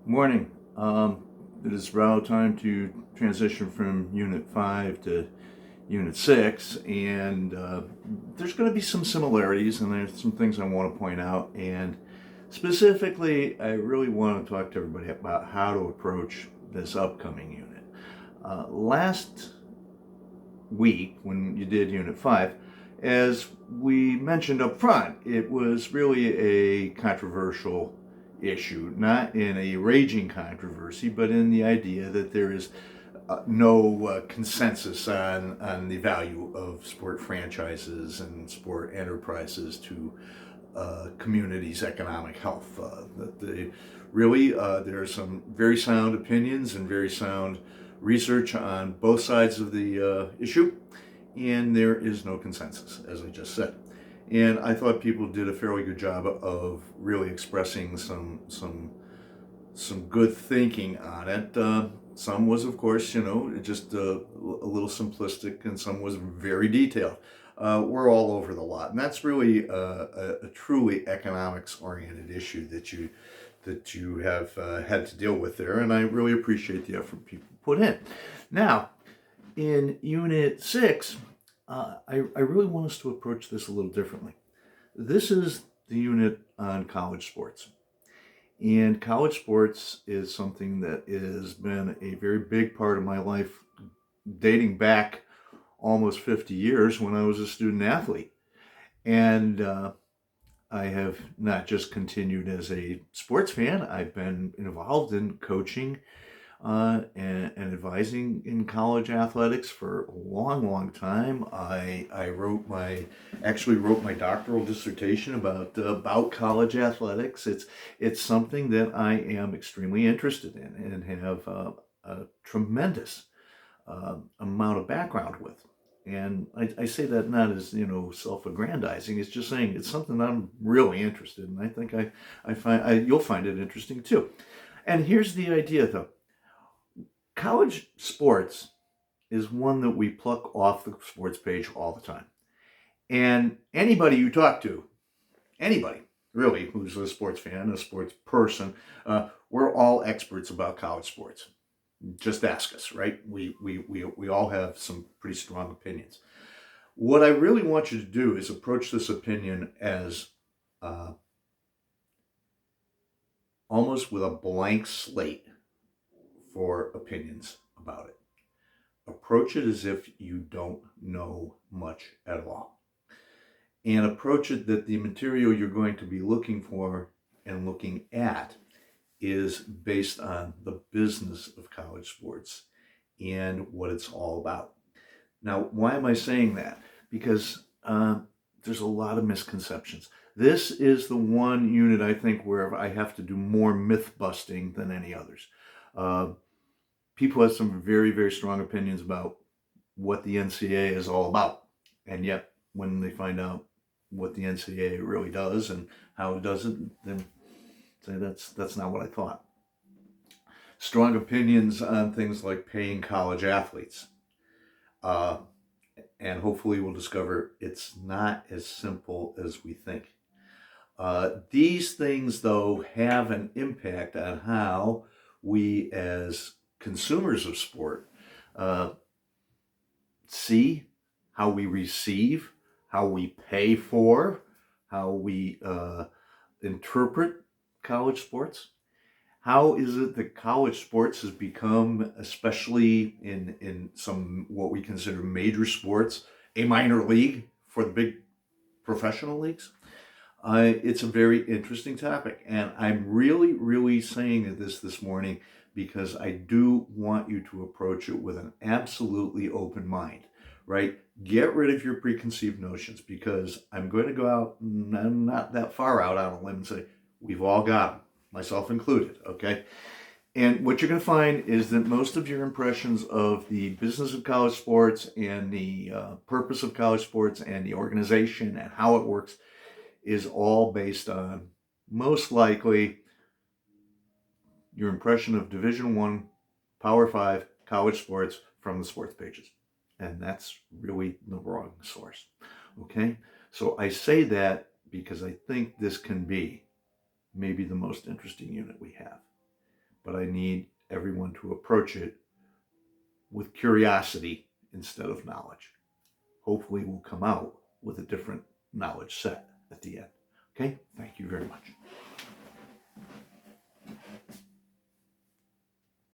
Morning. It is about time to transition from Unit 5 to Unit 6, and there's going to be some similarities, and there's some things I want to point out. And specifically, I really want to talk to everybody about how to approach this upcoming unit. Last week, when you did Unit 5, as we mentioned up front, it was really a controversial issue, not in a raging controversy, but in the idea that there is no consensus on the value of sport franchises and sport enterprises to communities' economic health. That they really there are some very sound opinions and very sound research on both sides of the issue, and there is no consensus, as I just said. And I thought people did a fairly good job of really expressing some good thinking on it. Some was, of course, just a little simplistic, and some was very detailed. We're all over the lot, and that's really a truly economics-oriented issue that you have had to deal with there, and I really appreciate the effort people put in. Now, in Unit 6, I really want us to approach this a little differently. This is the unit on college sports. And college sports is something that has been a very big part of my life, dating back almost 50 years when I was a student athlete. And I have not just continued as a sports fan, I've been involved in coaching and advising in college athletics for a long, long time. I actually wrote my doctoral dissertation about college athletics. It's something that I am extremely interested in and have a tremendous amount of background with. And I say that not as self-aggrandizing. It's just saying it's something I'm really interested in. I think you'll find it interesting too. And here's the idea, though. College sports is one that we pluck off the sports page all the time. And anybody you talk to, anybody really who's a sports fan, a sports person, we're all experts about college sports. Just ask us, right? We all have some pretty strong opinions. What I really want you to do is approach this opinion as almost with a blank slate for opinions about it. Approach it as if you don't know much at all. And approach it that the material you're going to be looking for and looking at is based on the business of college sports and what it's all about. Now, why am I saying that? Because there's a lot of misconceptions. This is the one unit I think where I have to do more myth busting than any others. People have some very, very strong opinions about what the NCAA is all about. And yet, when they find out what the NCAA really does and how it does it, then say that's not what I thought. Strong opinions on things like paying college athletes. And hopefully we'll discover it's not as simple as we think. These things, though, have an impact on how we as consumers of sport see, how we receive, how we pay for, how we interpret college sports. How is it that college sports has become, especially in some what we consider major sports, a minor league for the big professional leagues? It's a very interesting topic, and I'm really, really saying this morning because I do want you to approach it with an absolutely open mind, right? Get rid of your preconceived notions, because I'm going to go out, and I'm not that far out on a limb, and say, we've all got them, myself included, okay? And what you're going to find is that most of your impressions of the business of college sports and the purpose of college sports and the organization and how it works is all based on, most likely, your impression of Division I, Power 5 college sports from the sports pages. And that's really the wrong source. Okay? So I say that because I think this can be maybe the most interesting unit we have. but I need everyone to approach it with curiosity instead of knowledge. Hopefully we'll come out with a different knowledge set at the end. Okay, thank you very much.